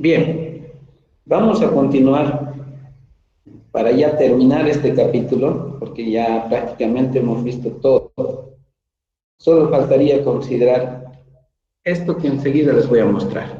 Bien, vamos a continuar para ya terminar este capítulo, porque ya prácticamente hemos visto todo. Solo faltaría considerar esto que enseguida les voy a mostrar.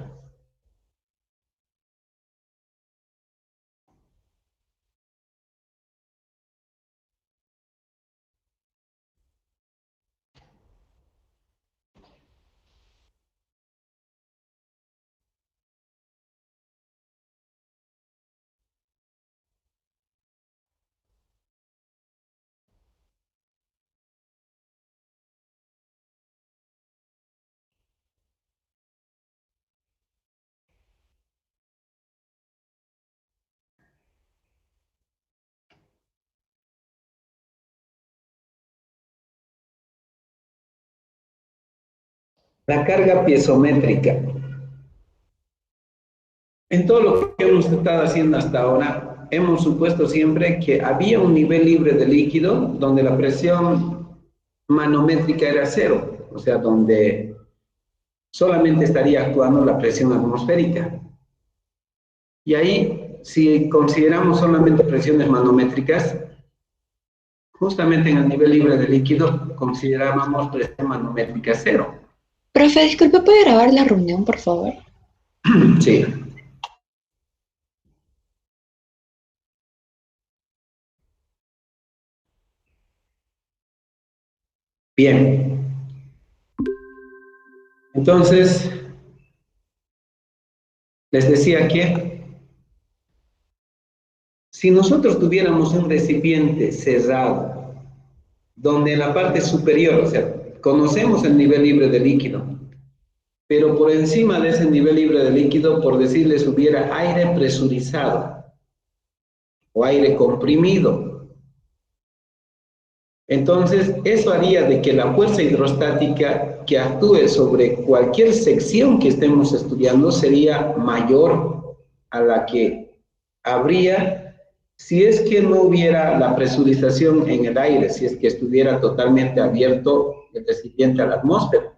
La carga piezométrica. En todo lo que hemos estado haciendo hasta ahora, hemos supuesto siempre que había un nivel libre de líquido donde la presión manométrica era cero, o sea, donde solamente estaría actuando la presión atmosférica. Y ahí, si consideramos solamente presiones manométricas, justamente en el nivel libre de líquido considerábamos presión manométrica cero. Profe, disculpe, ¿puede grabar la reunión, por favor? Sí. Bien. Entonces, les decía que si nosotros tuviéramos un recipiente cerrado, donde en la parte superior, o sea, conocemos el nivel libre de líquido, pero por encima de ese nivel libre de líquido, por decirles, hubiera aire presurizado o aire comprimido. Entonces, eso haría de que la fuerza hidrostática que actúe sobre cualquier sección que estemos estudiando sería mayor a la que habría si es que no hubiera la presurización en el aire, si es que estuviera totalmente abierto el recipiente a la atmósfera.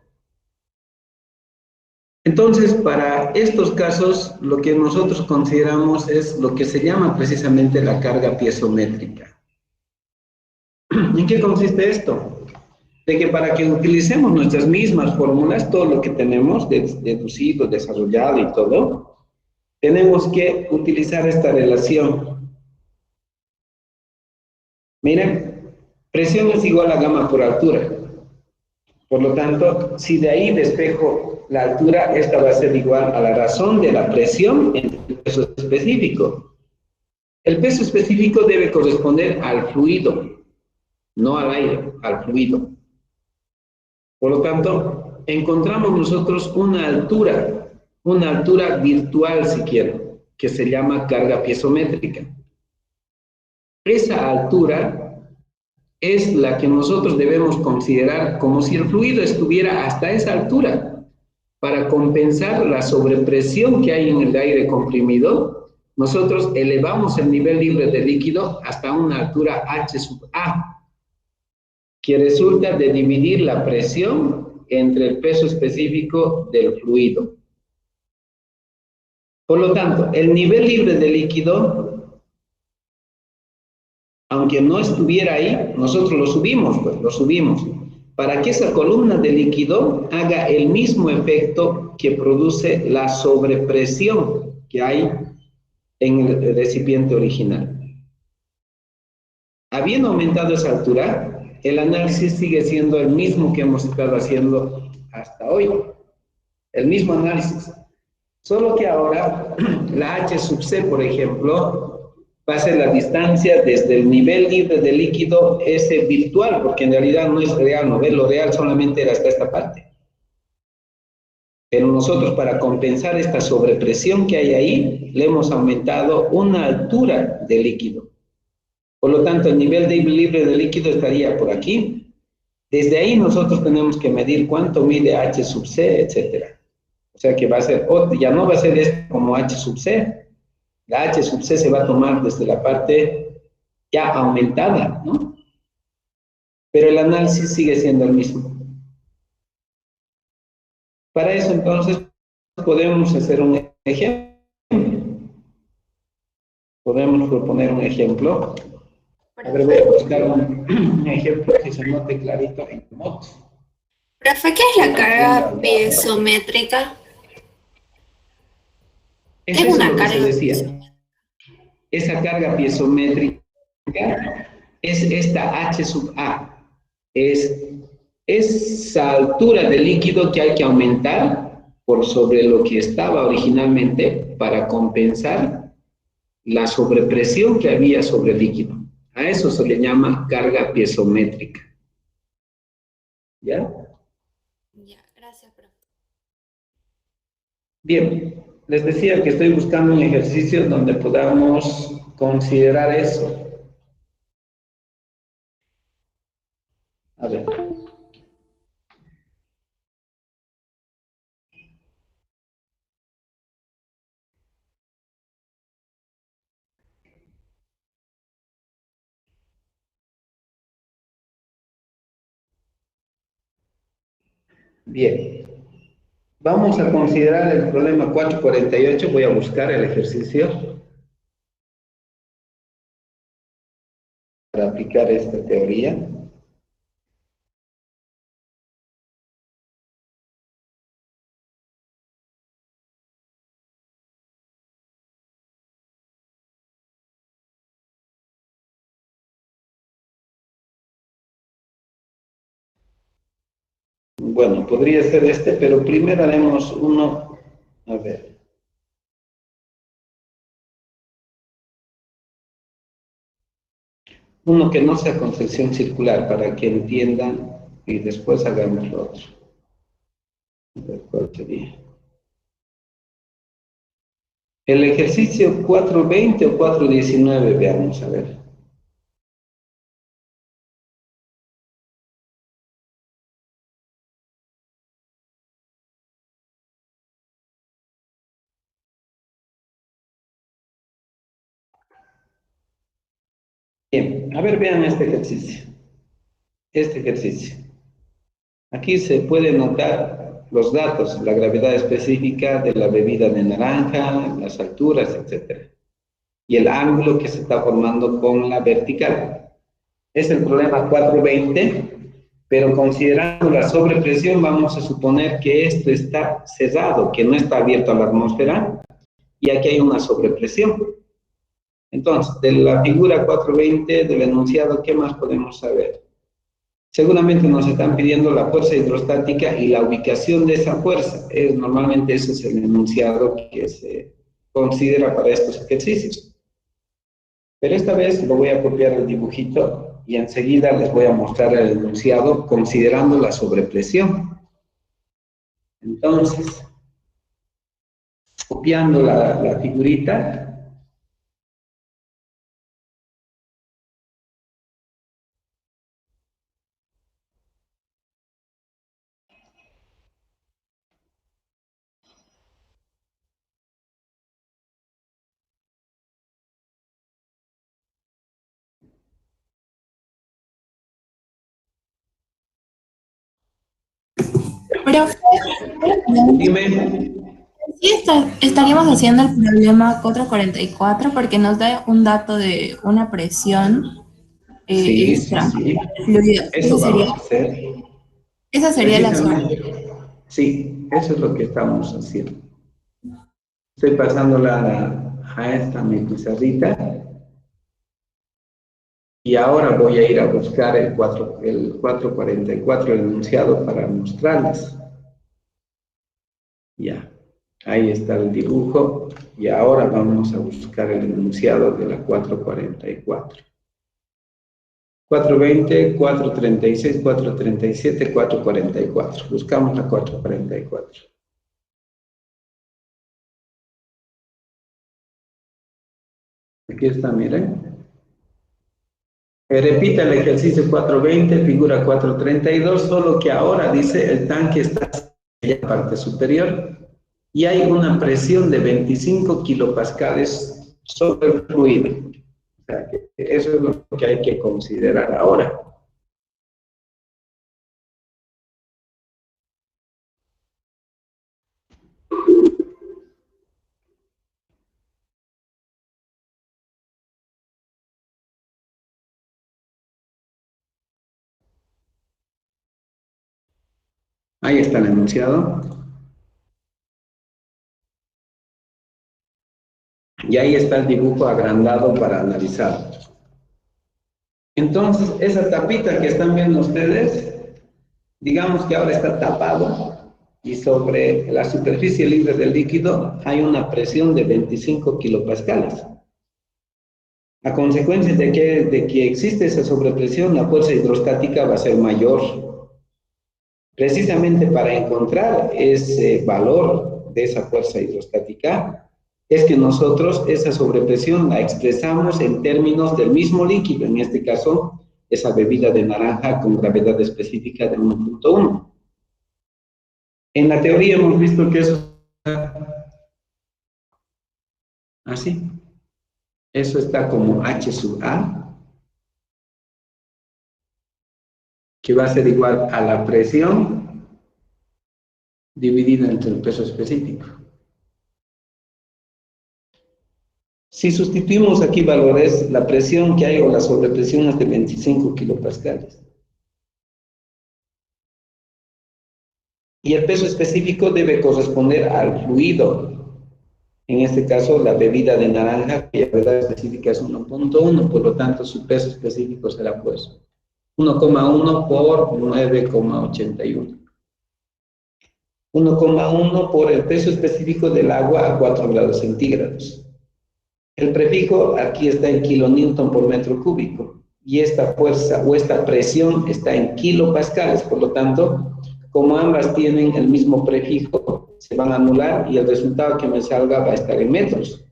Entonces, para estos casos, lo que nosotros consideramos es lo que se llama precisamente la carga piezométrica. ¿En qué consiste esto? De que para que utilicemos nuestras mismas fórmulas, todo lo que tenemos deducido, desarrollado y todo, tenemos que utilizar esta relación. Miren, presión es igual a gamma por altura. Por lo tanto, si de ahí despejo la altura, esta va a ser igual a la razón de la presión entre el peso específico. El peso específico debe corresponder al fluido, no al aire, al fluido. Por lo tanto, encontramos nosotros una altura virtual, si quieren, que se llama carga piezométrica. Esa altura es la que nosotros debemos considerar como si el fluido estuviera hasta esa altura. Para compensar la sobrepresión que hay en el aire comprimido, nosotros elevamos el nivel libre de líquido hasta una altura H sub A, que resulta de dividir la presión entre el peso específico del fluido. Por lo tanto, el nivel libre de líquido, aunque no estuviera ahí, nosotros lo subimos, pues lo subimos, para que esa columna de líquido haga el mismo efecto que produce la sobrepresión que hay en el recipiente original. Habiendo aumentado esa altura, el análisis sigue siendo el mismo que hemos estado haciendo hasta hoy. El mismo análisis. Solo que ahora la H sub C, por ejemplo, va a ser la distancia desde el nivel libre de líquido ese virtual, porque en realidad no es real, ¿no ves? Lo real solamente era hasta esta parte. Pero nosotros, para compensar esta sobrepresión que hay ahí, le hemos aumentado una altura de líquido. Por lo tanto, el nivel de libre de líquido estaría por aquí. Desde ahí nosotros tenemos que medir cuánto mide H sub C, etcétera. O sea que va a ser, ya no va a ser esto como H sub C. La H sub C se va a tomar desde la parte ya aumentada, ¿no? Pero el análisis sigue siendo el mismo. Para eso, entonces, podemos hacer un ejemplo. Podemos proponer un ejemplo. A ver, voy a buscar un ejemplo que se note clarito en modo. Profe, ¿qué es la carga piezométrica? ¿Qué Es es eso una lo que se carga decía. piezométrica? Esa carga piezométrica es esta H sub A. Es esa altura de líquido que hay que aumentar por sobre lo que estaba originalmente para compensar la sobrepresión que había sobre el líquido. A eso se le llama carga piezométrica. ¿Ya? Ya, gracias, profe. Bien, les decía que estoy buscando un ejercicio donde podamos considerar eso. A ver. Bien. Vamos a considerar el problema 448. Voy a buscar el ejercicio para aplicar esta teoría. Bueno, podría ser este, pero primero haremos uno. A ver. Uno que no sea con sección circular para que entiendan y después hagamos lo otro. A ver, ¿cuál sería? El ejercicio 420 o 419, veamos, a ver. Bien, a ver, vean este ejercicio. Este ejercicio. Aquí se pueden notar los datos, la gravedad específica de la bebida de naranja, las alturas, etcétera, y el ángulo que se está formando con la vertical. Es el problema 420, pero considerando la sobrepresión, vamos a suponer que esto está cerrado, que no está abierto a la atmósfera, y aquí hay una sobrepresión. Entonces, de la figura 420 del enunciado, ¿qué más podemos saber? Seguramente nos están pidiendo la fuerza hidrostática y la ubicación de esa fuerza. Normalmente ese es el enunciado que se considera para estos ejercicios. Pero esta vez lo voy a copiar el dibujito y enseguida les voy a mostrar el enunciado considerando la sobrepresión. Entonces, copiando la figurita, Profe, dime. sí estaríamos haciendo el problema 444 porque nos da un dato de una presión Sí, sí, extra sí. del fluido. Eso vamos a hacer. Esa sería la solución. Precisamente, sí, eso es lo que estamos haciendo. Estoy pasándola a esta mi pizarrita y ahora voy a ir a buscar el 444, el enunciado, para mostrarles. Ya, ahí está el dibujo y ahora vamos a buscar el enunciado de la 444. 420, 436, 437, 444. Buscamos la 444. Aquí está, miren. Repita el ejercicio 420, figura 432, solo que ahora dice el tanque está en la parte superior y hay una presión de 25 kilopascales sobre el fluido. O sea, que eso es lo que hay que considerar ahora. Ahí está el enunciado. Y ahí está el dibujo agrandado para analizar. Entonces, esa tapita que están viendo ustedes, digamos que ahora está tapado y sobre la superficie libre del líquido hay una presión de 25 kilopascales. A consecuencia de que existe esa sobrepresión, la fuerza hidrostática va a ser mayor. Precisamente para encontrar ese valor de esa fuerza hidrostática, es que nosotros esa sobrepresión la expresamos en términos del mismo líquido, en este caso, esa bebida de naranja con gravedad específica de 1.1. En la teoría hemos visto que eso está así. Eso está como H sub A, que va a ser igual a la presión dividida entre el peso específico. Si sustituimos aquí valores, la presión que hay o la sobrepresión es de 25 kilopascales. Y el peso específico debe corresponder al fluido. En este caso, la bebida de naranja, cuya gravedad específica es 1.1, por lo tanto, su peso específico será pues 1,1 por 9,81. 1,1 por el peso específico del agua a 4 grados centígrados. El prefijo aquí está en kilonewton por metro cúbico y esta fuerza o esta presión está en kilopascales, por lo tanto, como ambas tienen el mismo prefijo, se van a anular y el resultado que me salga va a estar en metros.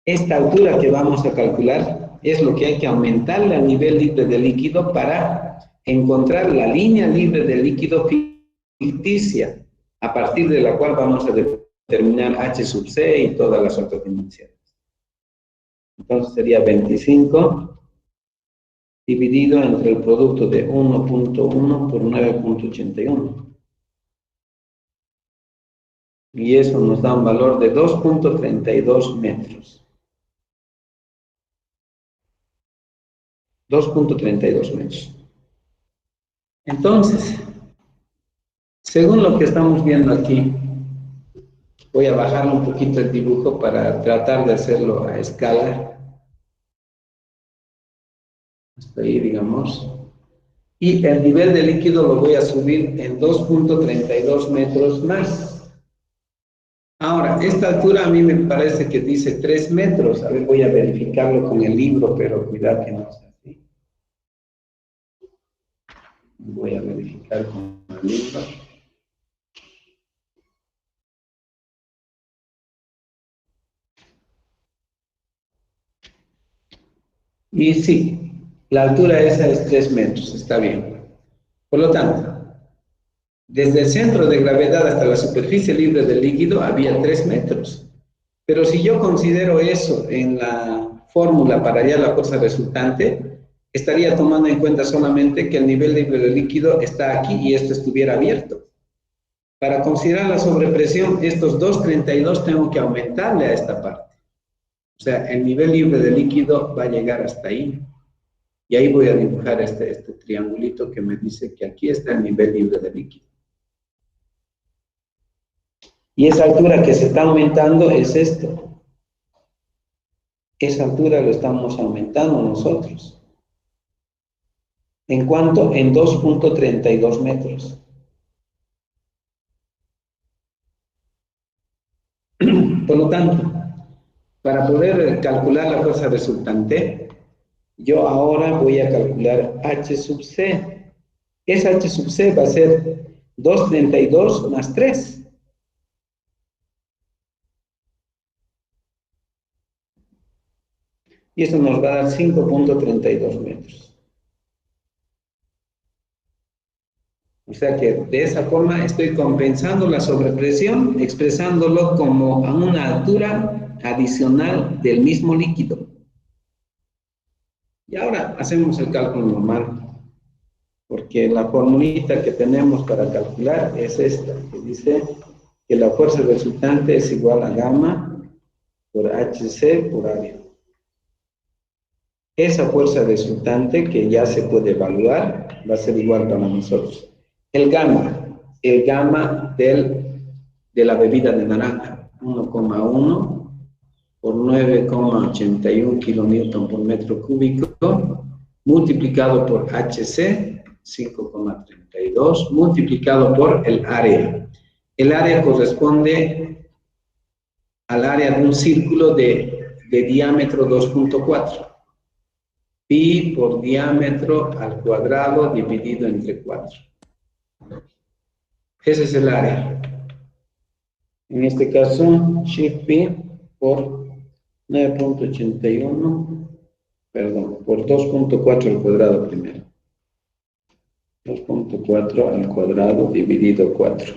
Esta altura que vamos a calcular es lo que hay que aumentarle al nivel libre de líquido para encontrar la línea libre de líquido ficticia, a partir de la cual vamos a determinar H sub C y todas las otras dimensiones. Entonces sería 25 dividido entre el producto de 1.1 por 9.81. Y eso nos da un valor de 2.32 metros. 2.32 metros. Entonces, según lo que estamos viendo aquí, voy a bajar un poquito el dibujo para tratar de hacerlo a escala. Hasta ahí, digamos. Y el nivel de líquido lo voy a subir en 2.32 metros más. Ahora, esta altura a mí me parece que dice 3 metros. A ver, voy a verificarlo con el libro, pero cuidado que no sea así. Voy a verificar con el libro. Y sí, la altura esa es 3 metros, está bien. Por lo tanto, desde el centro de gravedad hasta la superficie libre del líquido había 3 metros. Pero si yo considero eso en la fórmula para hallar la fuerza resultante, estaría tomando en cuenta solamente que el nivel libre del líquido está aquí y esto estuviera abierto. Para considerar la sobrepresión, estos 2.32 tengo que aumentarle a esta parte. O sea, el nivel libre de líquido va a llegar hasta ahí. Y ahí voy a dibujar este triangulito que me dice que aquí está el nivel libre de líquido. Y esa altura que se está aumentando es esto. Esa altura lo estamos aumentando nosotros. ¿En cuánto? En 2.32 metros. Por lo tanto, para poder calcular la fuerza resultante, yo ahora voy a calcular H sub C. Esa H sub C va a ser 2.32 más 3. Y eso nos va a dar 5.32 metros. O sea que de esa forma estoy compensando la sobrepresión, expresándolo como a una altura adicional del mismo líquido. Y ahora hacemos el cálculo normal, porque la formulita que tenemos para calcular es esta, que dice que la fuerza resultante es igual a gamma por HC por área. Esa fuerza resultante, que ya se puede evaluar, va a ser igual para nosotros. el gamma de la bebida de naranja, 1,1 por 9,81 kilonewton por metro cúbico, multiplicado por HC, 5,32, multiplicado por el área. El área corresponde al área de un círculo de diámetro 2,4. Pi por diámetro al cuadrado dividido entre 4. Ese es el área. En este caso, shift pi por 9,81, perdón, por 2,4 al cuadrado primero. 2,4 al cuadrado dividido 4.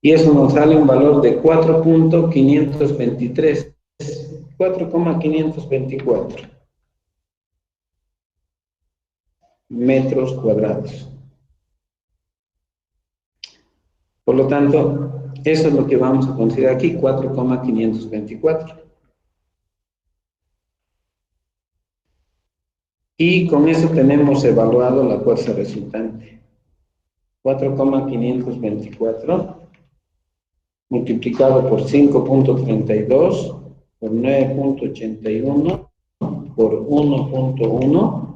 Y eso nos sale un valor de 4,523. 4,524 metros cuadrados. Por lo tanto, eso es lo que vamos a considerar aquí, 4,524. Y con eso tenemos evaluado la fuerza resultante. 4,524 multiplicado por 5,32 por 9,81 por 1,1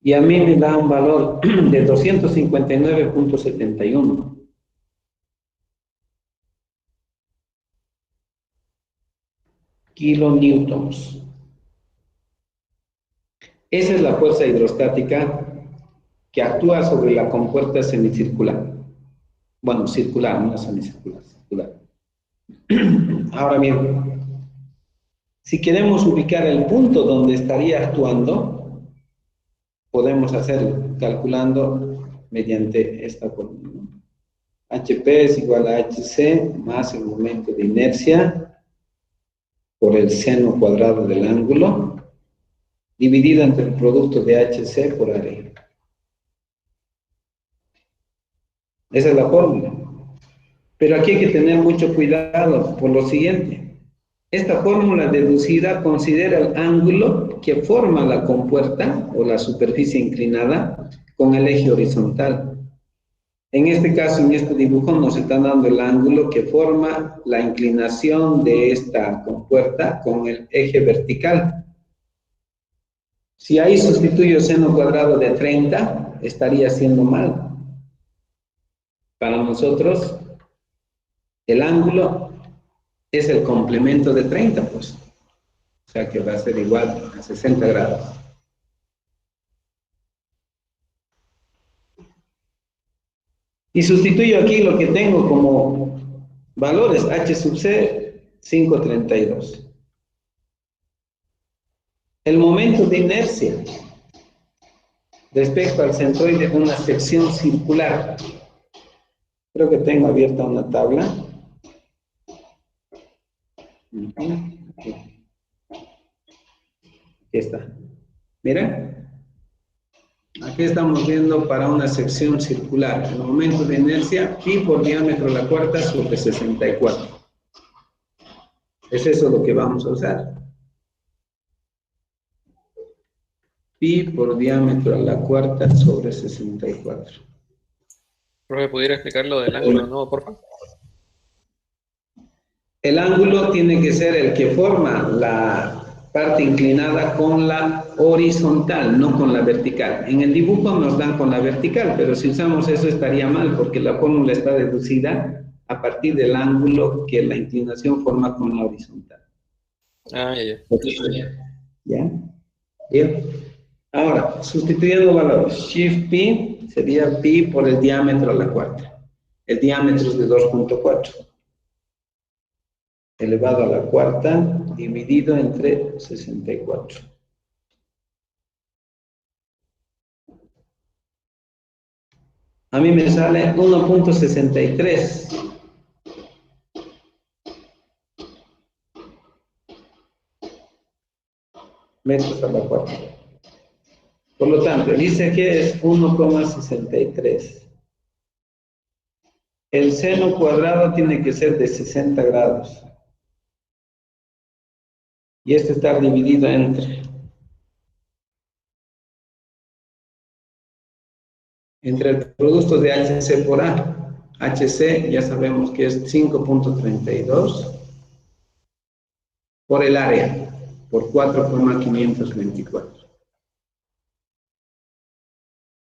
y a mí me da un valor de 259,71. Kilonewtons. Esa es la fuerza hidrostática que actúa sobre la compuerta semicircular. Bueno, circular, no semicircular, circular. Ahora bien, si queremos ubicar el punto donde estaría actuando, podemos hacerlo calculando mediante esta fórmula. HP es igual a HC más el momento de inercia por el seno cuadrado del ángulo, dividido entre el producto de HC por área. Esa es la fórmula. Pero aquí hay que tener mucho cuidado por lo siguiente. Esta fórmula deducida considera el ángulo que forma la compuerta o la superficie inclinada con el eje horizontal. En este caso, en este dibujo, nos están dando el ángulo que forma la inclinación de esta compuerta con el eje vertical. Si ahí sustituyo seno cuadrado de 30, estaría siendo mal. Para nosotros, el ángulo es el complemento de 30, pues. O sea que va a ser igual a 60 grados. Y sustituyo aquí lo que tengo como valores, H sub C, 5,32. El momento de inercia respecto al centroide de una sección circular. Creo que tengo abierta una tabla. Aquí está. Miren. Aquí estamos viendo para una sección circular. El momento de inercia, pi por diámetro a la cuarta sobre 64. Es eso lo que vamos a usar. Pi por diámetro a la cuarta sobre 64. ¿Profe, pudiera explicar lo del ángulo de nuevo, por favor? El ángulo tiene que ser el que forma la parte inclinada con la horizontal, no con la vertical. En el dibujo nos dan con la vertical, pero si usamos eso estaría mal, porque la fórmula está deducida a partir del ángulo que la inclinación forma con la horizontal. Ah, ya. ¿Ya? Bien. Ahora, sustituyendo valores, shift pi sería pi por el diámetro a la cuarta. El diámetro es de 2,4. Elevado a la cuarta, dividido entre 64. A mí me sale 1,63. Metros a la cuarta. Por lo tanto, dice que es 1,63. El seno cuadrado tiene que ser de 60 grados. Y este está dividido entre entre el producto de HC por A. HC ya sabemos que es 5.32 por el área, por 4,524.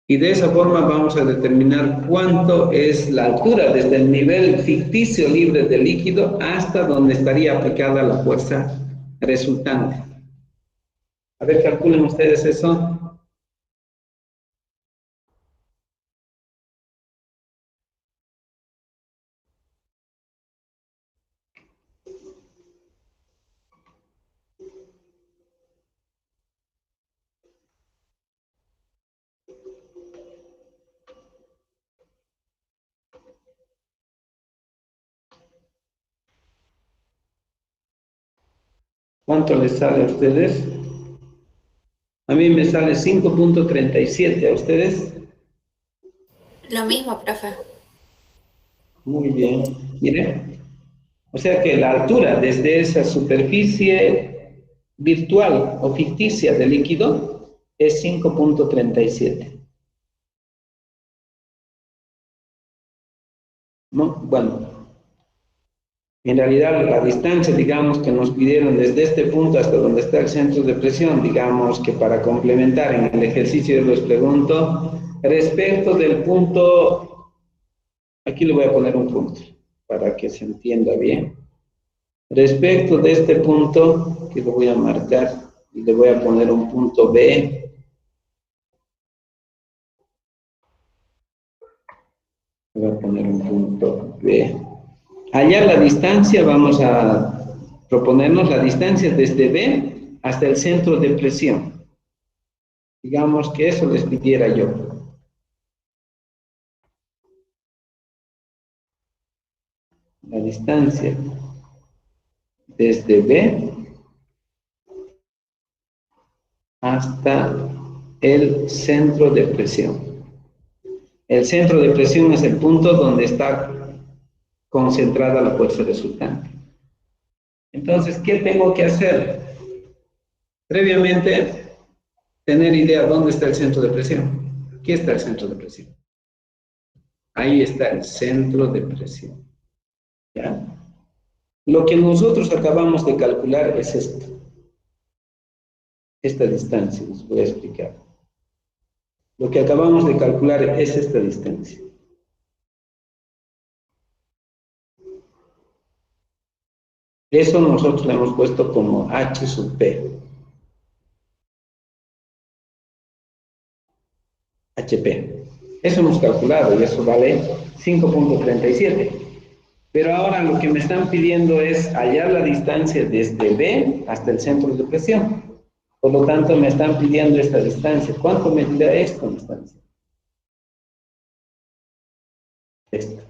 Y de esa forma vamos a determinar cuánto es la altura desde el nivel ficticio libre de líquido hasta donde estaría aplicada la fuerza resultante. A ver, calculen ustedes eso. ¿Cuánto les sale a ustedes? A mí me sale 5.37. ¿A ustedes? Lo mismo, profe. Muy bien. Miren. O sea que la altura desde esa superficie virtual o ficticia del líquido es 5.37. ¿No? Bueno, en realidad la distancia, digamos, que nos pidieron desde este punto hasta donde está el centro de presión, digamos que para complementar en el ejercicio les pregunto, respecto del punto, aquí le voy a poner un punto para que se entienda bien. Respecto de este punto, que lo voy a marcar, y le voy a poner un punto B. Le voy a poner un punto B. Hallar la distancia, vamos a proponernos la distancia desde B hasta el centro de presión. Digamos que eso les pidiera yo. La distancia desde B hasta el centro de presión. El centro de presión es el punto donde está concentrada la fuerza resultante. Entonces, ¿qué tengo que hacer? Previamente, tener idea dónde está el centro de presión. Aquí está el centro de presión. Ahí está el centro de presión. ¿Ya? Lo que nosotros acabamos de calcular es esto. Esta distancia, les voy a explicar. Lo que acabamos de calcular es esta distancia. Eso nosotros le hemos puesto como H sub P. HP. Eso hemos calculado y eso vale 5.37. Pero ahora lo que me están pidiendo es hallar la distancia desde B hasta el centro de presión. Por lo tanto, me están pidiendo esta distancia. ¿Cuánto medirá esto? Me están diciendo. Esto.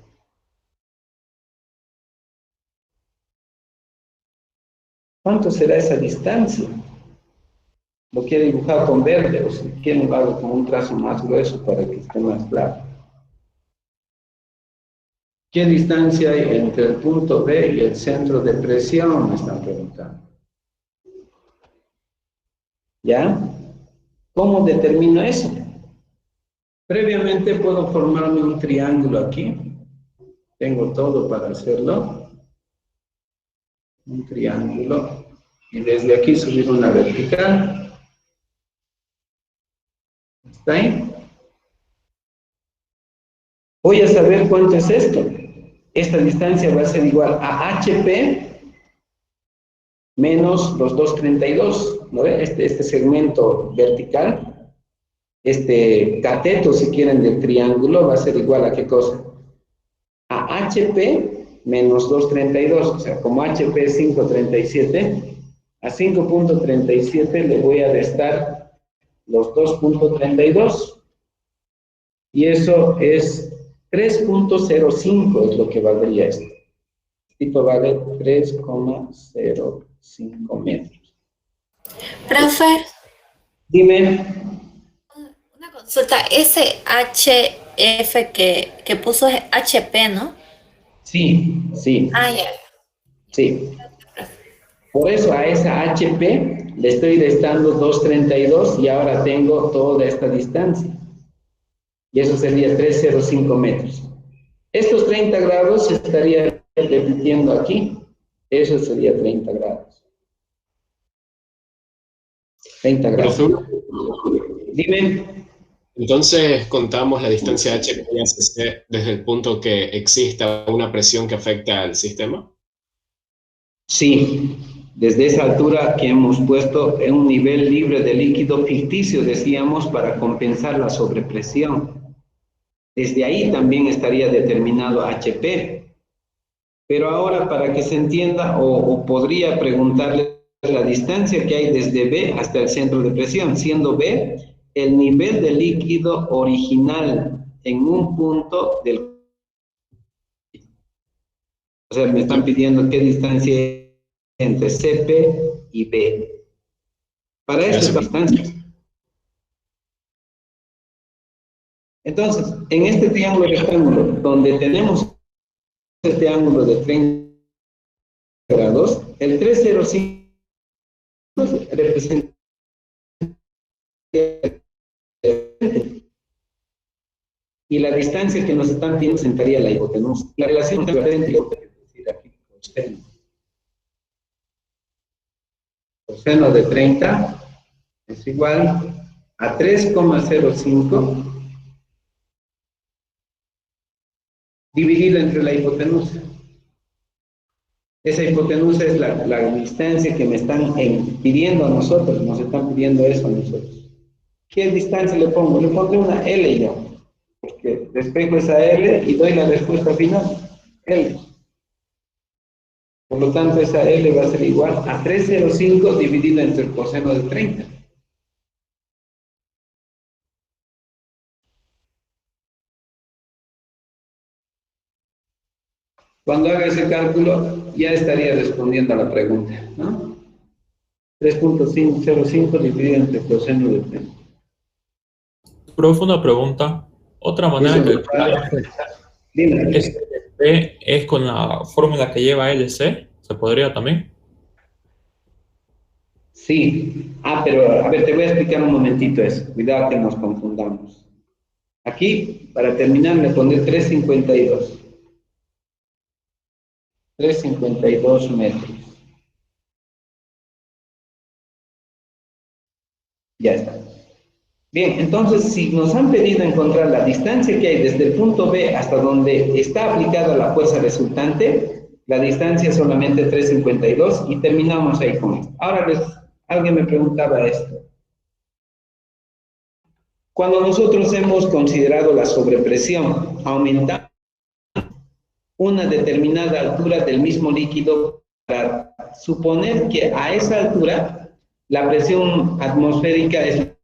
¿Cuánto será esa distancia? Lo quiero dibujar con verde, o si quieren lo hago con un trazo más grueso para que esté más claro. ¿Qué distancia hay entre el punto B y el centro de presión? Me están preguntando. ¿Ya? ¿Cómo determino eso? Previamente puedo formarme un triángulo aquí. Tengo todo para hacerlo. Un triángulo. Y desde aquí subir una vertical. ¿Está ahí? Voy a saber cuánto es esto. Esta distancia va a ser igual a HP menos los 232, ¿no ve? Este segmento vertical, este cateto, si quieren, del triángulo, va a ser igual a ¿qué cosa? A HP menos 232, o sea, como HP es 537, a 5.37 le voy a restar los 2.32, y eso es 3.05 es lo que valdría esto. Esto vale 3,05 metros. Profe, Dime. una consulta. Ese HF que puso es HP, ¿no? Sí, sí, Ah, ya. sí. Por eso a esa HP le estoy restando 2.32 y ahora tengo toda esta distancia. Y eso sería 305 metros. Estos 30 grados se estaría repitiendo aquí. Eso sería 30 grados. 30 grados. Profesor, Dime. entonces contamos la distancia HP y ACC desde el punto que exista una presión que afecta al sistema. Sí, desde esa altura que hemos puesto en un nivel libre de líquido ficticio, decíamos, para compensar la sobrepresión. Desde ahí también estaría determinado HP. Pero ahora, para que se entienda, o podría preguntarle la distancia que hay desde B hasta el centro de presión, siendo B el nivel de líquido original en un punto del... O sea, me están pidiendo qué distancia hay entre CP y B. Para estas distancias. Entonces, en este triángulo rectángulo, donde tenemos este ángulo de 30 grados, el 305 representa y la distancia que nos están pidiendo representaría la hipotenusa. La relación entre coseno de 30 es igual a 3,05 dividido entre la hipotenusa. Esa hipotenusa es la distancia que me están pidiendo a nosotros, nos están pidiendo eso a nosotros. ¿Qué distancia le pongo? Le pondré una L yo, porque despejo esa L y doy la respuesta final, L. Por lo tanto, esa L va a ser igual a 305 dividido entre el coseno de 30. Cuando haga ese cálculo, ya estaría respondiendo a la pregunta, ¿no? 3.505 dividido entre el coseno de 30. Profe, una pregunta. Otra manera de calcular P es con la fórmula que lleva LC. ¿Se podría también? Sí. Pero a ver, te voy a explicar un momentito eso. Cuidado que nos confundamos. Aquí, para terminar, le pondré 352. 352 metros. Ya está. Bien, entonces, si nos han pedido encontrar la distancia que hay desde el punto B hasta donde está aplicada la fuerza resultante, la distancia es solamente 352 y terminamos ahí con esto. Ahora alguien me preguntaba esto. Cuando nosotros hemos considerado la sobrepresión, aumentamos una determinada altura del mismo líquido para suponer que a esa altura la presión atmosférica es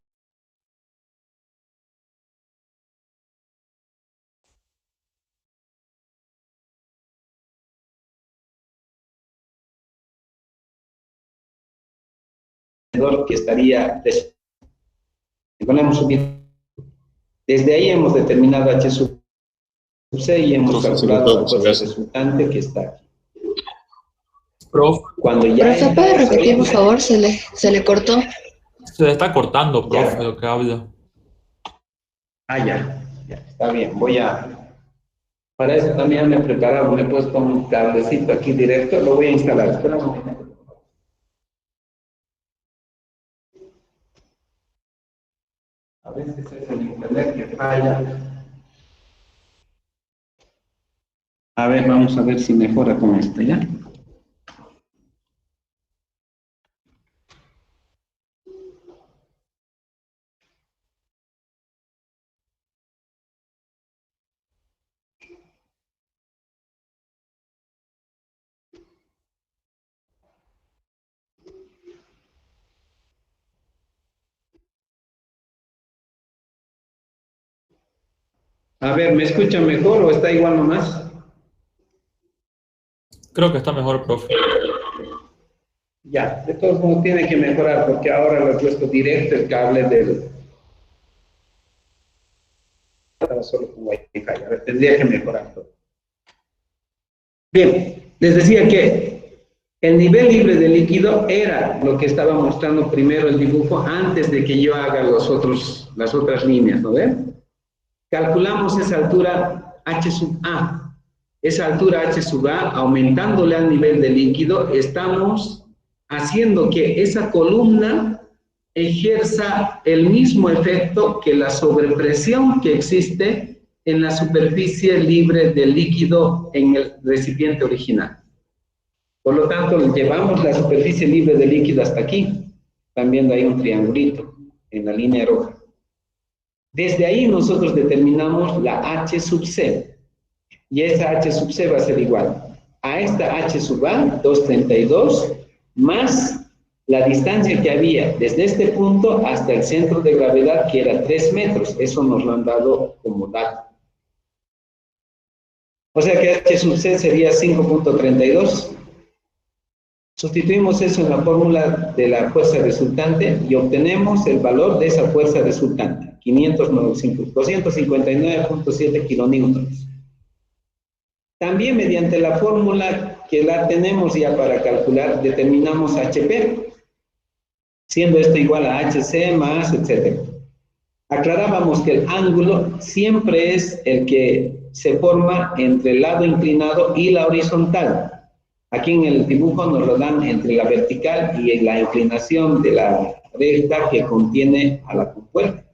que estaría ponemos desde ahí hemos determinado H sub C y hemos calculado la fuerza resultante que está aquí. Profe, cuando ya ¿Profe, puede repetir, por favor? Se le cortó. se le está cortando, profe, Ya. lo que habla. Ya, está bien, para eso también me he preparado, me he puesto un cablecito aquí directo, lo voy a instalar, espera un momento. A veces es el internet que falla. A ver, vamos a ver si mejora con esto, ¿ya? A ver, ¿me escuchan mejor o está igual nomás? Creo que está mejor, profe. Ya, de todos modos tiene que mejorar porque ahora lo he puesto directo el cable del... Solo con Wi-Fi, a ver, tendría que mejorar todo. Bien, les decía que el nivel libre de líquido era lo que estaba mostrando primero el dibujo antes de que yo haga las otras líneas, ¿no ven? calculamos esa altura H sub A. Esa altura H sub A, aumentándole al nivel de líquido, estamos haciendo que esa columna ejerza el mismo efecto que la sobrepresión que existe en la superficie libre de líquido en el recipiente original. Por lo tanto, llevamos la superficie libre de líquido hasta aquí. Están viendo ahí un triangulito en la línea roja. Desde ahí nosotros determinamos la H sub C. Y esa H sub C va a ser igual a esta H sub A, 232, más la distancia que había desde este punto hasta el centro de gravedad, que era 3 metros. Eso nos lo han dado como dato. O sea que H sub C sería 5.32. Sustituimos eso en la fórmula de la fuerza resultante y obtenemos el valor de esa fuerza resultante, 259.7 kilonewtons. También mediante la fórmula que la tenemos ya para calcular, determinamos HP, siendo esto igual a HC más, etc. Aclarábamos que el ángulo siempre es el que se forma entre el lado inclinado y la horizontal. Aquí en el dibujo nos lo dan entre la vertical y la inclinación de la recta que contiene a la compuerta.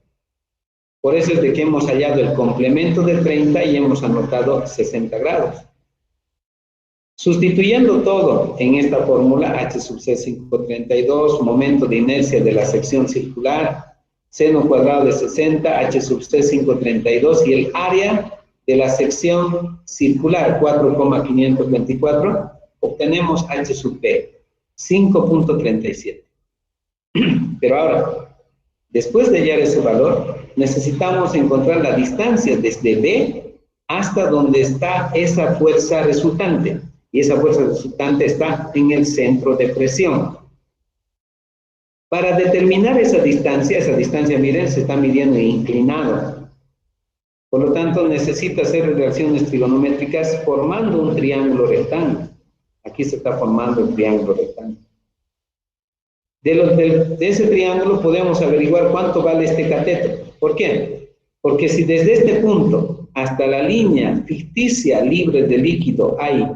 Por eso es de que hemos hallado el complemento de 30 y hemos anotado 60 grados. Sustituyendo todo en esta fórmula, H sub C 532, momento de inercia de la sección circular, seno cuadrado de 60, H sub C 532 y el área de la sección circular, 4,524, obtenemos H sub B, 5.37. Pero ahora, después de hallar ese valor, necesitamos encontrar la distancia desde B hasta donde está esa fuerza resultante. Y esa fuerza resultante está en el centro de presión. Para determinar esa distancia, miren, se está midiendo inclinado. Por lo tanto, necesita hacer relaciones trigonométricas formando un triángulo rectángulo. Aquí se está formando el triángulo rectángulo. De ese triángulo podemos averiguar cuánto vale este cateto. ¿Por qué? Porque si desde este punto hasta la línea ficticia libre de líquido hay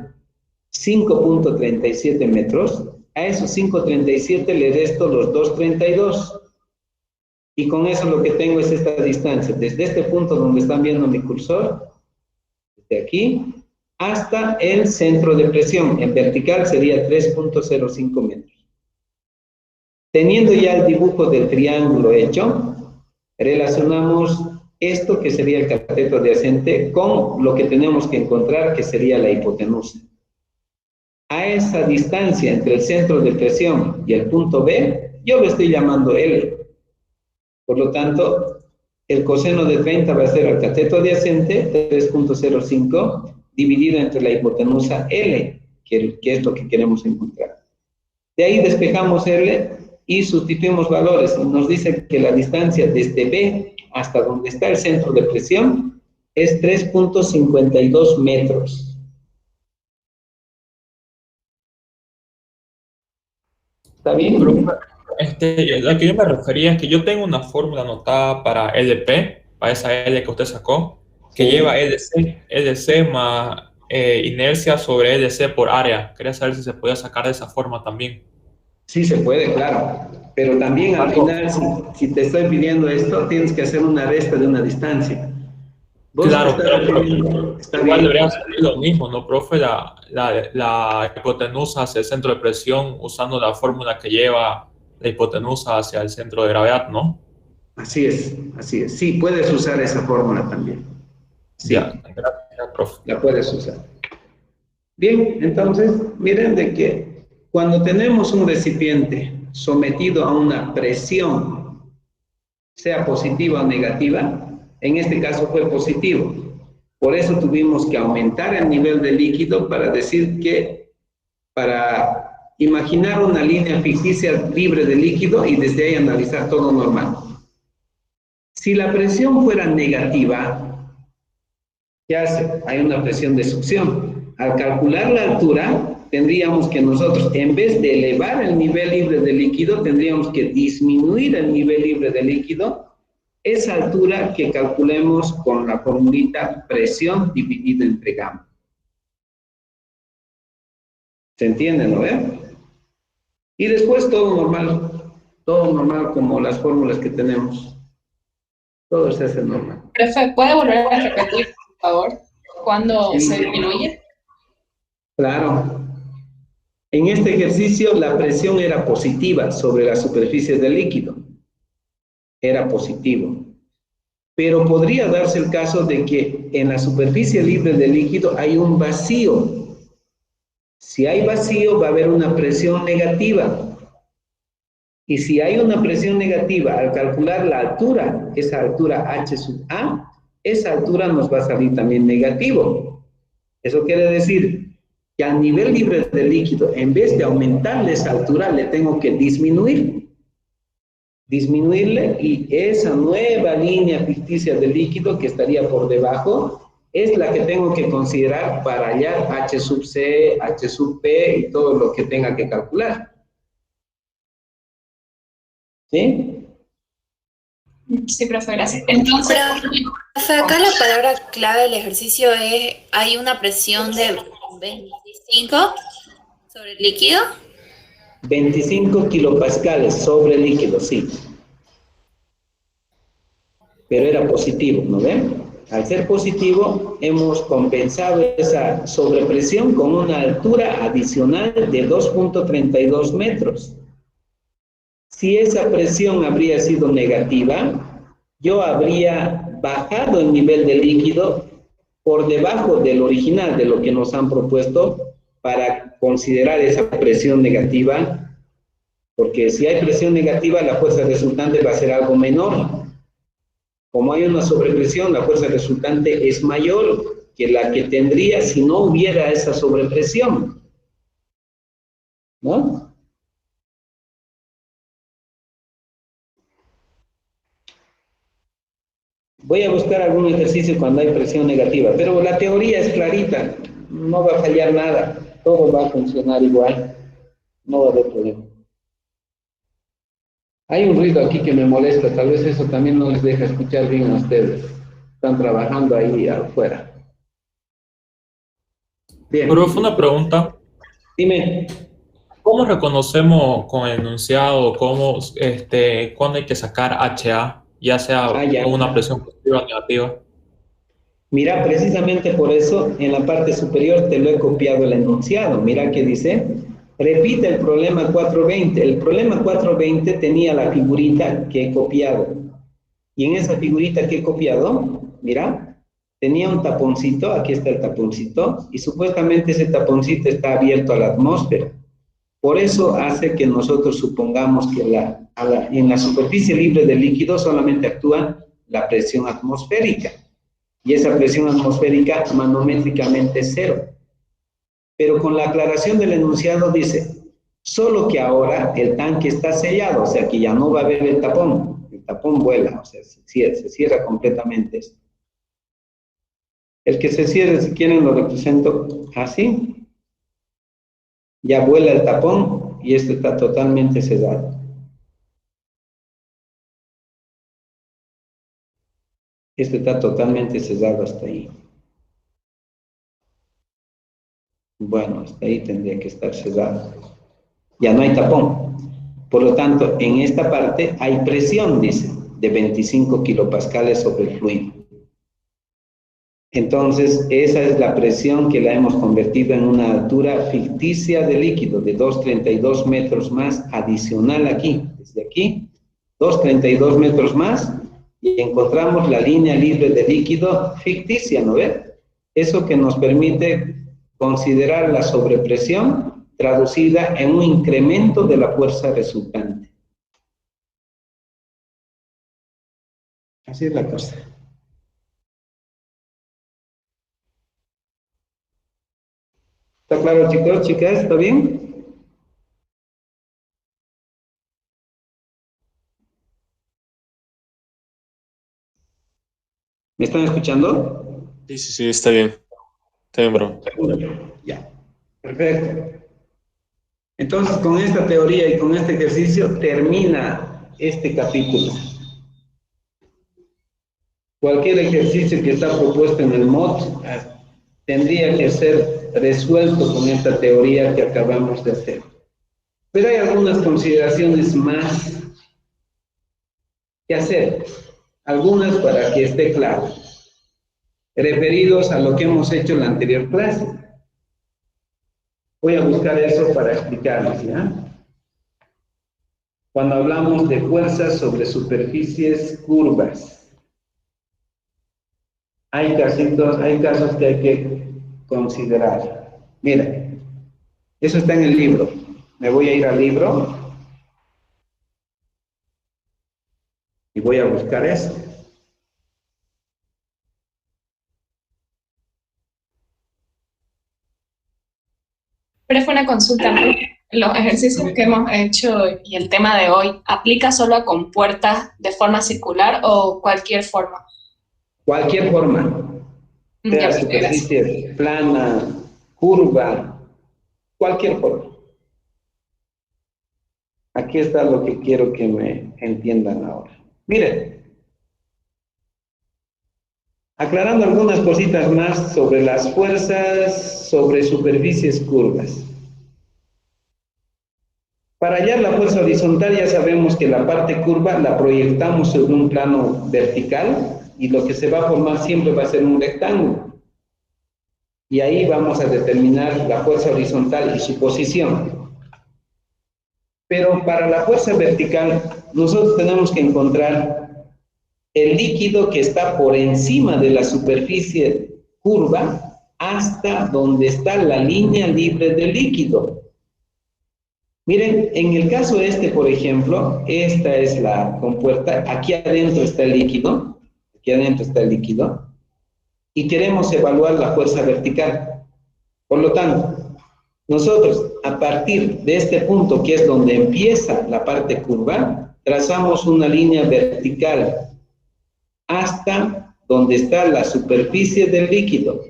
5.37 metros, a esos 5.37 le resto los 2.32. Y con eso lo que tengo es esta distancia, desde este punto donde están viendo mi cursor, desde aquí, hasta el centro de presión. En vertical sería 3.05 metros. Teniendo ya el dibujo del triángulo hecho, relacionamos esto que sería el cateto adyacente con lo que tenemos que encontrar, que sería la hipotenusa. A esa distancia entre el centro de presión y el punto B, yo lo estoy llamando L. Por lo tanto, el coseno de 30 va a ser el cateto adyacente, 3.05, dividido entre la hipotenusa L, que es lo que queremos encontrar. De ahí despejamos L y sustituimos valores. Nos dice que la distancia desde B hasta donde está el centro de presión es 3.52 metros. ¿Está bien? Lo que yo me refería es que yo tengo una fórmula anotada para LP, para esa L que usted sacó, que lleva LC más inercia sobre LC por área. Quería saber si se podía sacar de esa forma también. Sí se puede, claro. Pero también al final, si te estoy pidiendo esto, tienes que hacer una resta de una distancia. Claro, igual debería ser lo mismo, ¿no, profe? La hipotenusa hacia el centro de presión usando la fórmula que lleva la hipotenusa hacia el centro de gravedad, ¿no? Así es, así es. Sí, puedes usar esa fórmula también. Sí, ya, gracias, profe. La puedes usar. Bien, entonces, miren de que cuando tenemos un recipiente sometido a una presión, sea positiva o negativa, en este caso fue positivo. Por eso tuvimos que aumentar el nivel de líquido para decir que, para imaginar una línea ficticia libre de líquido y desde ahí analizar todo normal. Si la presión fuera negativa, ¿qué hace? Hay una presión de succión. Al calcular la altura, tendríamos que nosotros, en vez de elevar el nivel libre de líquido, tendríamos que disminuir el nivel libre de líquido esa altura que calculemos con la formulita presión dividido entre gamma. ¿Se entiende, no ve? Y después todo normal como las fórmulas que tenemos. Todo se hace normal. Profe, ¿puede volver a repetir, por favor, cuándo se disminuye? Claro. En este ejercicio la presión era positiva sobre la superficie del líquido. Era positivo. Pero podría darse el caso de que en la superficie libre del líquido hay un vacío. Si hay vacío va a haber una presión negativa. Y si hay una presión negativa, al calcular la altura, esa altura H sub A, esa altura nos va a salir también negativo. Eso quiere decir que al nivel libre del líquido, en vez de aumentarle esa altura, le tengo que disminuirle, y esa nueva línea ficticia del líquido que estaría por debajo, es la que tengo que considerar para hallar H sub C, H sub P y todo lo que tenga que calcular. ¿Sí? Sí, profe, gracias. Entonces, Profe, acá la palabra clave del ejercicio es, hay una presión de 25 sobre el líquido. 25 kilopascales sobre el líquido, sí. Pero era positivo, ¿no ven? Al ser positivo, hemos compensado esa sobrepresión con una altura adicional de 2.32 metros. Si esa presión habría sido negativa, yo habría bajado el nivel del líquido por debajo del original, de lo que nos han propuesto, para considerar esa presión negativa, porque si hay presión negativa, la fuerza resultante va a ser algo menor. Como hay una sobrepresión, la fuerza resultante es mayor que la que tendría si no hubiera esa sobrepresión. ¿No? Voy a buscar algún ejercicio cuando hay presión negativa, pero la teoría es clarita, no va a fallar nada, todo va a funcionar igual, no va a haber problema. Hay un ruido aquí que me molesta, tal vez eso también no les deja escuchar bien a ustedes, están trabajando ahí afuera. Bien. Profe, una pregunta. Dime. ¿Cómo reconocemos con el enunciado cuándo hay que sacar HA? Ya sea con una presión positiva o negativa. Mira, precisamente por eso en la parte superior te lo he copiado el enunciado. Mira que dice, repite el problema 420. El problema 420 tenía la figurita que he copiado. Y en esa figurita que he copiado, mira, tenía un taponcito, aquí está el taponcito, y supuestamente ese taponcito está abierto a la atmósfera. Por eso hace que nosotros supongamos que en la superficie libre del líquido solamente actúa la presión atmosférica. Y esa presión atmosférica manométricamente es 0. Pero con la aclaración del enunciado dice, solo que ahora el tanque está sellado, o sea que ya no va a haber el tapón vuela, o sea, se cierra completamente esto. El que se cierre, si quieren, lo represento así. Ya vuela el tapón y este está totalmente cerrado. Este está totalmente cerrado hasta ahí. Bueno, hasta ahí tendría que estar cerrado. Ya no hay tapón. Por lo tanto, en esta parte hay presión, dice, de 25 kilopascales sobre el fluido. Entonces, esa es la presión que la hemos convertido en una altura ficticia de líquido de 232 metros más adicional aquí. Desde aquí, 232 metros más y encontramos la línea libre de líquido ficticia, ¿no ve? Eso que nos permite considerar la sobrepresión traducida en un incremento de la fuerza resultante. Así es la cosa. ¿Está claro, chicos, chicas? ¿Está bien? ¿Me están escuchando? Sí, está bien. Está bien, bro. Ya, perfecto. Entonces, con esta teoría y con este ejercicio termina este capítulo. cualquier ejercicio que está propuesto en el MOT tendría que ser resuelto con esta teoría que acabamos de hacer. Pero hay algunas consideraciones más que hacer, algunas para que esté claro, referidos a lo que hemos hecho en la anterior clase. Voy a buscar eso para explicarles, ¿ya? Cuando hablamos de fuerzas sobre superficies curvas, hay casos que hay que considerar. Mira, eso está en el libro. Me voy a ir al libro y voy a buscar eso. Pero fue una consulta, ¿no? Los ejercicios que hemos hecho y el tema de hoy, ¿aplica solo a compuertas de forma circular o cualquier forma? Cualquier forma, sea superficie plana, curva, cualquier forma. Aquí está lo que quiero que me entiendan ahora. Miren, aclarando algunas cositas más sobre las fuerzas sobre superficies curvas. Para hallar la fuerza horizontal ya sabemos que la parte curva la proyectamos sobre un plano vertical y lo que se va a formar siempre va a ser un rectángulo. Y ahí vamos a determinar la fuerza horizontal y su posición. Pero para la fuerza vertical nosotros tenemos que encontrar el líquido que está por encima de la superficie curva hasta donde está la línea libre del líquido. Miren, en el caso por ejemplo, esta es la compuerta, aquí adentro está el líquido, y queremos evaluar la fuerza vertical. Por lo tanto, nosotros, a partir de este punto, que es donde empieza la parte curva, trazamos una línea vertical hasta donde está la superficie del líquido.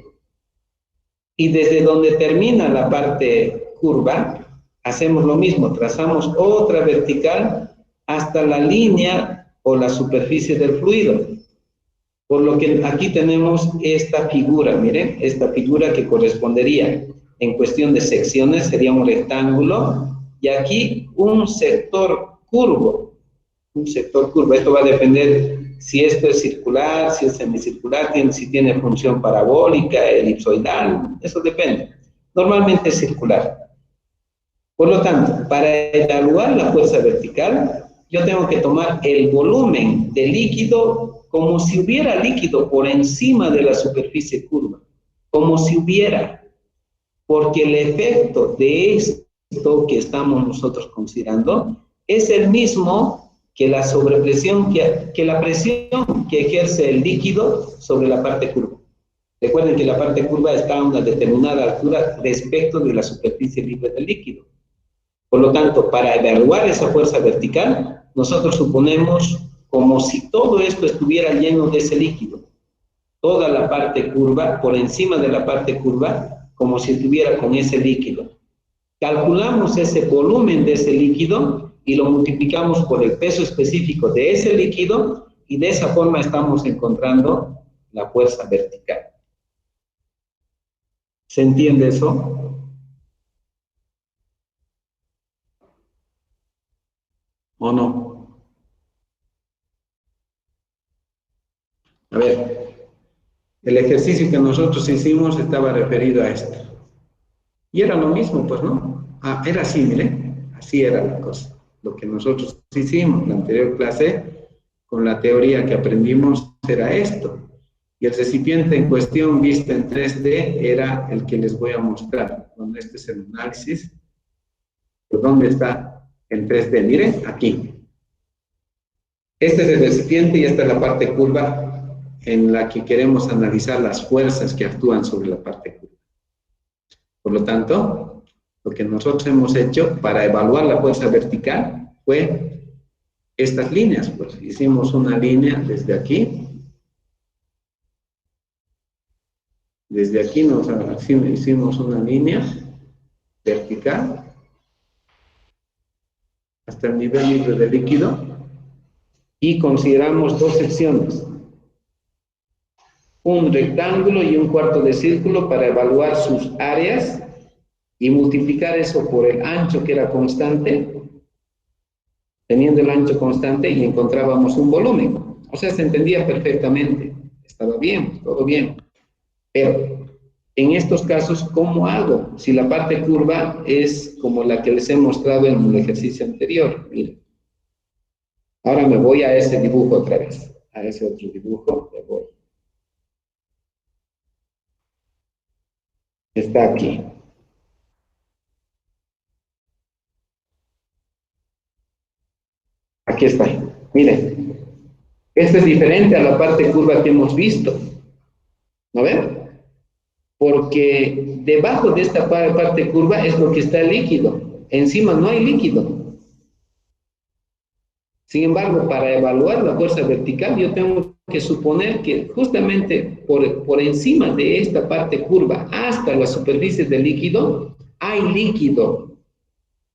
Y desde donde termina la parte curva, hacemos lo mismo, trazamos otra vertical hasta la línea o la superficie del fluido. Por lo que aquí tenemos esta figura, miren, esta figura que correspondería, en cuestión de secciones, sería un rectángulo, y aquí un sector curvo. Esto va a depender si esto es circular, si es semicircular, si tiene función parabólica, elipsoidal, eso depende. Normalmente es circular. Por lo tanto, para evaluar la fuerza vertical, yo tengo que tomar el volumen de líquido como si hubiera líquido por encima de la superficie curva, como si hubiera, porque el efecto de esto que estamos nosotros considerando es el mismo que la sobrepresión, que la presión que ejerce el líquido sobre la parte curva. Recuerden que la parte curva está a una determinada altura respecto de la superficie libre del líquido. Por lo tanto, para evaluar esa fuerza vertical, nosotros suponemos como si todo esto estuviera lleno de ese líquido. Toda la parte curva, por encima de la parte curva, como si estuviera con ese líquido. Calculamos ese volumen de ese líquido y lo multiplicamos por el peso específico de ese líquido y de esa forma estamos encontrando la fuerza vertical. ¿Se entiende eso? ¿O no? A ver, el ejercicio que nosotros hicimos estaba referido a esto. Y era lo mismo, pues, ¿no? Era así, miren, así era la cosa. Lo que nosotros hicimos en la anterior clase, con la teoría que aprendimos, era esto. Y el recipiente en cuestión, visto en 3D, era el que les voy a mostrar. Donde este es el análisis. ¿Pero dónde está en 3D? Miren, aquí. Este es el recipiente y esta es la parte curva en la que queremos analizar las fuerzas que actúan sobre la parte curva. Por lo tanto, lo que nosotros hemos hecho para evaluar la fuerza vertical fue estas líneas. Pues hicimos una línea desde aquí. Desde aquí hicimos una línea vertical hasta el nivel libre de líquido y consideramos dos secciones. un rectángulo y un cuarto de círculo para evaluar sus áreas y multiplicar eso por el ancho que era constante, teniendo el ancho constante y encontrábamos un volumen. O sea, se entendía perfectamente, estaba bien, todo bien. Pero en estos casos, ¿cómo hago? Si la parte curva es como la que les he mostrado en el ejercicio anterior. Miren. Ahora me voy a ese dibujo otra vez, a ese otro dibujo, me voy. Está aquí. Aquí está. Miren. Esto es diferente a la parte curva que hemos visto. ¿No ven? Porque debajo de esta parte curva es lo que está el líquido. Encima no hay líquido. Sin embargo, para evaluar la fuerza vertical, yo tengo que suponer que justamente por encima de esta parte curva hasta la superficie del líquido, hay líquido.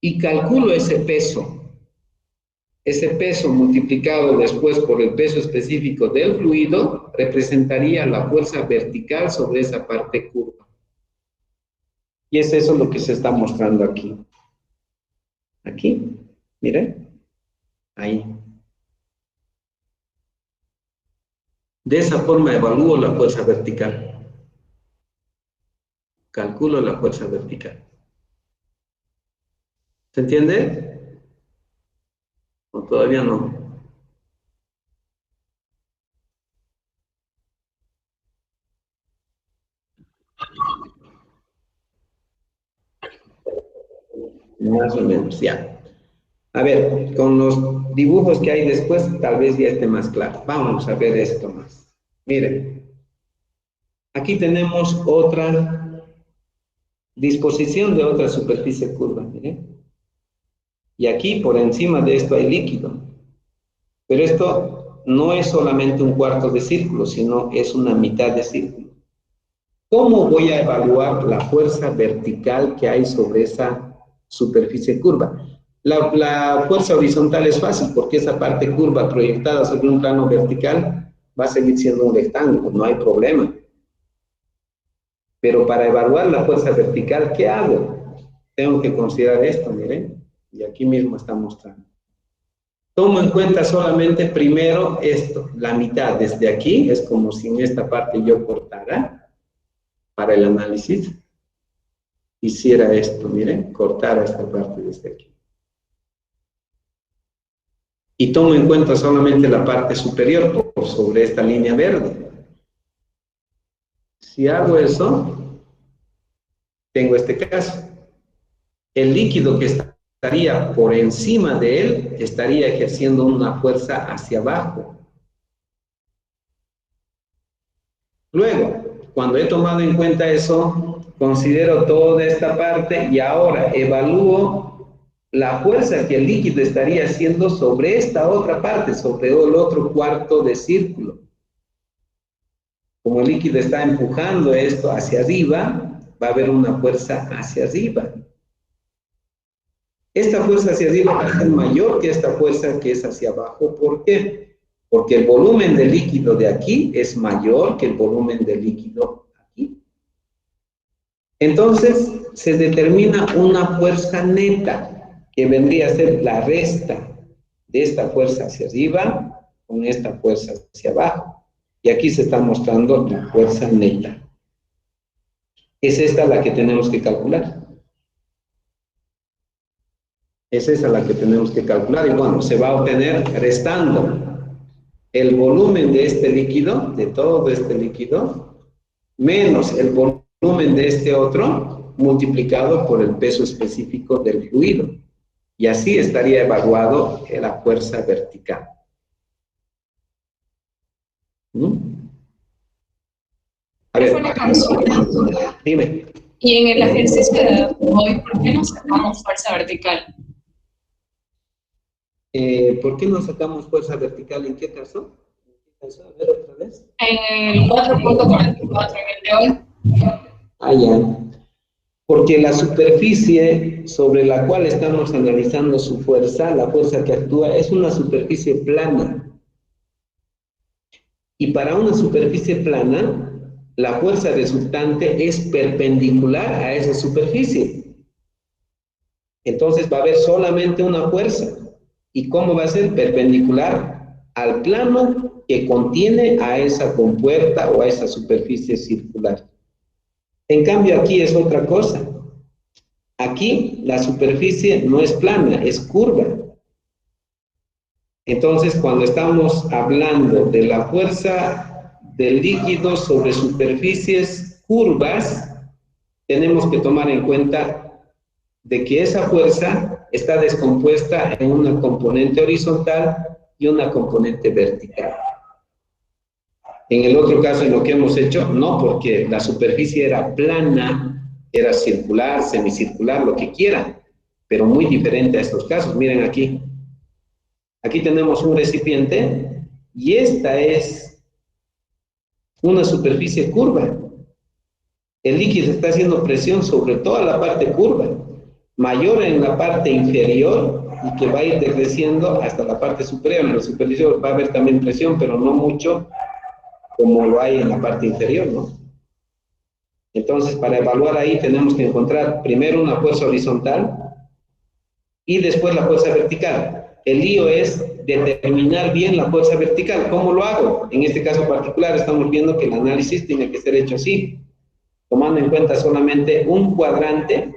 Y calculo ese peso. Ese peso multiplicado después por el peso específico del fluido representaría la fuerza vertical sobre esa parte curva. Y es eso lo que se está mostrando aquí. Aquí, miren. Ahí. De esa forma evalúo la fuerza vertical. Calculo la fuerza vertical. ¿Se entiende? ¿O todavía no? Más o menos, ya. A ver, con los dibujos que hay después, tal vez ya esté más claro. Vamos a ver esto más. Miren. Aquí tenemos otra disposición de otra superficie curva, miren. Y aquí, por encima de esto, hay líquido. Pero esto no es solamente un cuarto de círculo, sino es una mitad de círculo. ¿Cómo voy a evaluar la fuerza vertical que hay sobre esa superficie curva? La fuerza horizontal es fácil, porque esa parte curva proyectada sobre un plano vertical va a seguir siendo un rectángulo, no hay problema. Pero para evaluar la fuerza vertical, ¿qué hago? Tengo que considerar esto, miren, y aquí mismo está mostrando. Tomo en cuenta solamente primero esto, la mitad, desde aquí, es como si en esta parte yo cortara, para el análisis, hiciera esto, miren, cortara esta parte desde aquí. Y tomo en cuenta solamente la parte superior por sobre esta línea verde. Si hago eso, tengo este caso. El líquido que estaría por encima de él estaría ejerciendo una fuerza hacia abajo. Luego, cuando he tomado en cuenta eso, considero toda esta parte y ahora evalúo la fuerza que el líquido estaría haciendo sobre esta otra parte, sobre el otro cuarto de círculo. Como el líquido está empujando esto hacia arriba, va a haber una fuerza hacia arriba. Esta fuerza hacia arriba va a ser mayor que esta fuerza que es hacia abajo. ¿Por qué? Porque el volumen del líquido de aquí es mayor que el volumen del líquido aquí. Entonces, se determina una fuerza neta, que vendría a ser la resta de esta fuerza hacia arriba con esta fuerza hacia abajo. Y aquí se está mostrando la fuerza neta. Es esta la que tenemos que calcular. Es esa la que tenemos que calcular. Y bueno, se va a obtener restando el volumen de este líquido, de todo este líquido, menos el volumen de este otro, multiplicado por el peso específico del fluido. Y así estaría evaluado la fuerza vertical. A ver, dime. Y en el ejercicio de hoy, ¿por qué no sacamos fuerza vertical? ¿Por qué no sacamos fuerza vertical? ¿En qué caso? A ver otra vez. En el 4.44, en el de hoy. Ah, ya. Porque la superficie sobre la cual estamos analizando su fuerza, la fuerza que actúa, es una superficie plana. Y para una superficie plana, la fuerza resultante es perpendicular a esa superficie. Entonces va a haber solamente una fuerza. ¿Y cómo va a ser? Perpendicular al plano que contiene a esa compuerta o a esa superficie circular. En cambio, aquí es otra cosa. Aquí la superficie no es plana, es curva. Entonces, cuando estamos hablando de la fuerza del líquido sobre superficies curvas, tenemos que tomar en cuenta de que esa fuerza está descompuesta en una componente horizontal y una componente vertical. En el otro caso, en lo que hemos hecho, no, porque la superficie era plana, era circular, semicircular, lo que quieran, pero muy diferente a estos casos. Miren aquí. Aquí tenemos un recipiente y esta es una superficie curva. El líquido está haciendo presión sobre toda la parte curva, mayor en la parte inferior y que va a ir decreciendo hasta la parte superior. En la superior va a haber también presión, pero no mucho como lo hay en la parte inferior, ¿no? Entonces, para evaluar ahí tenemos que encontrar primero una fuerza horizontal y después la fuerza vertical. El lío es determinar bien la fuerza vertical. ¿Cómo lo hago? En este caso particular estamos viendo que el análisis tiene que ser hecho así, tomando en cuenta solamente un cuadrante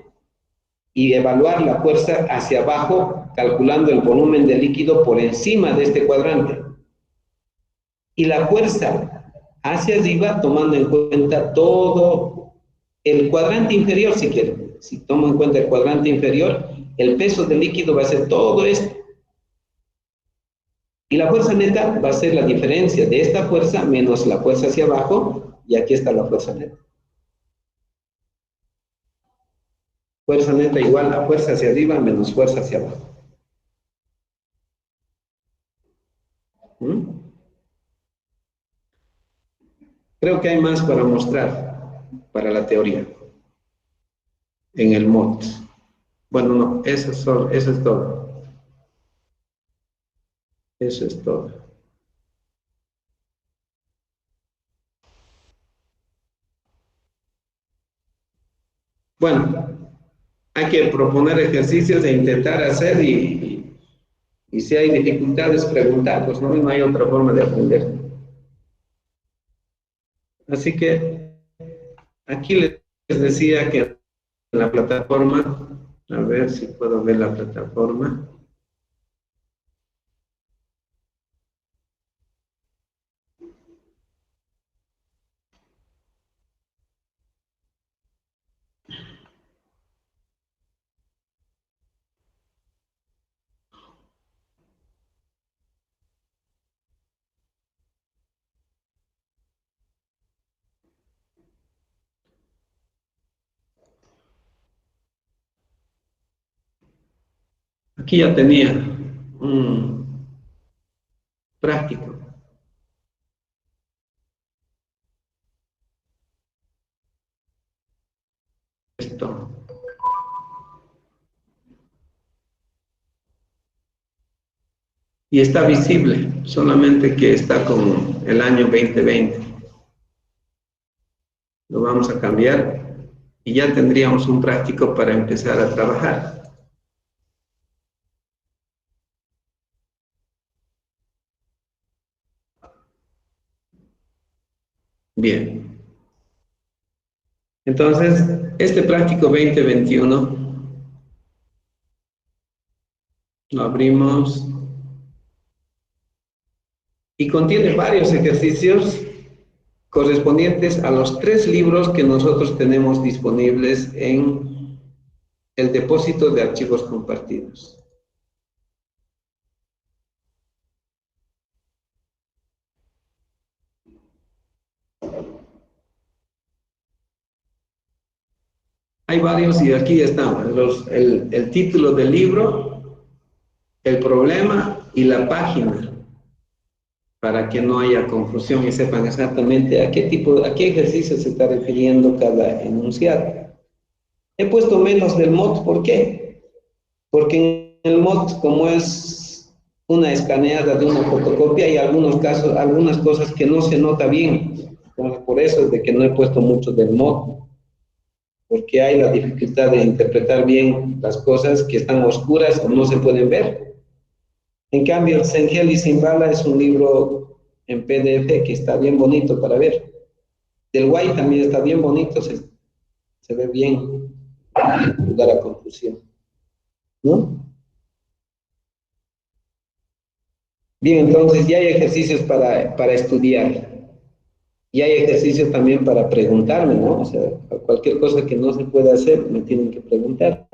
y evaluar la fuerza hacia abajo, calculando el volumen de líquido por encima de este cuadrante. Y la fuerza hacia arriba, tomando en cuenta todo el cuadrante inferior, si quieren. Si tomo en cuenta el cuadrante inferior, el peso del líquido va a ser todo esto. Y la fuerza neta va a ser la diferencia de esta fuerza menos la fuerza hacia abajo, y aquí está la fuerza neta. Fuerza neta igual a fuerza hacia arriba menos fuerza hacia abajo. Creo que hay más para mostrar para la teoría en el MOT. Bueno, no, eso es todo. Eso es todo. Bueno, hay que proponer ejercicios e intentar hacer y si hay dificultades, preguntar, pues no hay otra forma de aprender. Así que aquí les decía que en la plataforma, a ver si puedo ver la plataforma. Aquí ya tenía un práctico. Esto. Y está visible, solamente que está con el año 2020. Lo vamos a cambiar y ya tendríamos un práctico para empezar a trabajar. Bien. Entonces, este práctico 2021 lo abrimos y contiene varios ejercicios correspondientes a los 3 libros que nosotros tenemos disponibles en el depósito de archivos compartidos. Hay varios y aquí están el título del libro, el problema y la página, para que no haya confusión y sepan exactamente a qué ejercicio se está refiriendo cada enunciado. He puesto menos del MOT, ¿por qué? Porque en el MOT, como es una escaneada de una fotocopia y algunos casos, algunas cosas que no se nota bien. Entonces, por eso es de que no he puesto mucho del mod, porque hay la dificultad de interpretar bien las cosas que están oscuras o no se pueden ver. En cambio, el Sengel y Simbala es un libro en PDF que está bien bonito para ver. Del Guay también está bien bonito, se ve bien, ayudar a confusión, ¿no? Bien, entonces ya hay ejercicios para estudiar. Y hay ejercicios también para preguntarme, ¿no? O sea, cualquier cosa que no se pueda hacer, me tienen que preguntar.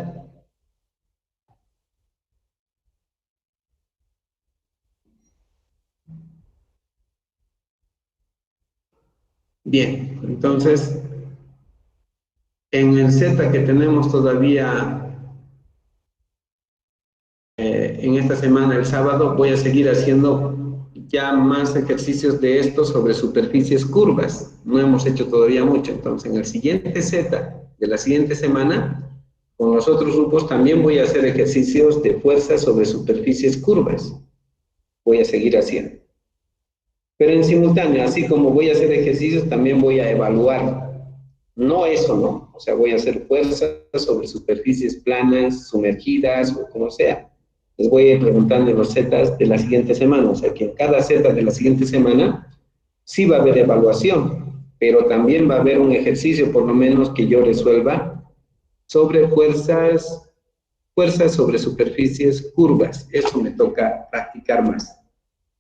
Bien, entonces, en el Z que tenemos todavía en esta semana, el sábado, voy a seguir haciendo ya más ejercicios de estos sobre superficies curvas. No hemos hecho todavía mucho, entonces en el siguiente Z de la siguiente semana, con los otros grupos también voy a hacer ejercicios de fuerza sobre superficies curvas. Voy a seguir haciendo. Pero en simultáneo, así como voy a hacer ejercicios, también voy a evaluar. No eso, ¿no? O sea, voy a hacer fuerza sobre superficies planas, sumergidas o como sea. Les voy a ir preguntando en los Zetas de la siguiente semana. O sea, que en cada Z de la siguiente semana sí va a haber evaluación, pero también va a haber un ejercicio, por lo menos, que yo resuelva sobre fuerzas sobre superficies curvas. Eso me toca practicar más.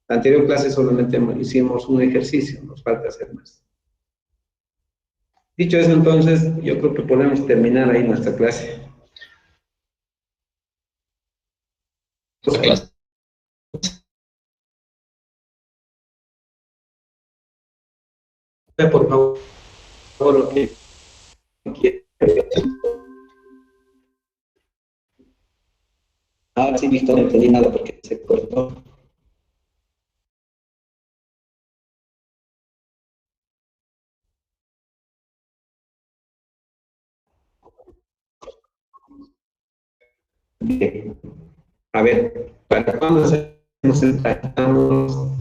La anterior clase solamente hicimos un ejercicio, nos falta hacer más. Dicho eso, entonces, yo creo que podemos terminar ahí nuestra clase. Por favor, lo que quiera. Ahora sí, listo, no entendí nada porque se cortó. Bien. A ver, ¿para cuándo hacemos el tratamiento?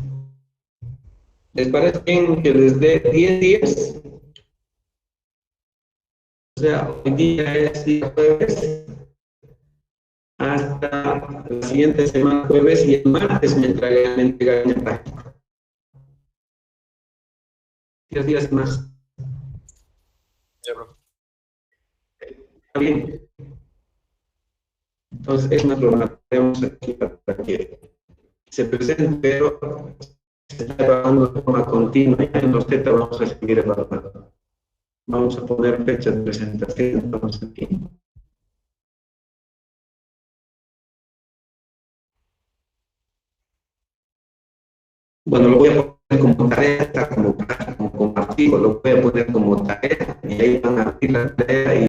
¿Les parece bien que les dé 10 días? O sea, hoy día es día jueves, hasta la siguiente semana jueves y el martes me entregan el práctico. 10 días más. Ya, bro. Está bien. Entonces, es una programa que tenemos aquí para que se presente, pero se está evaluando de forma continua. Ya en los TETA vamos a seguir evaluando. Vamos a poner fechas de presentación, vamos aquí. Bueno, lo voy a poner como tarea, está como archivo, lo voy a poner como tarea y ahí van a abrir la tarea y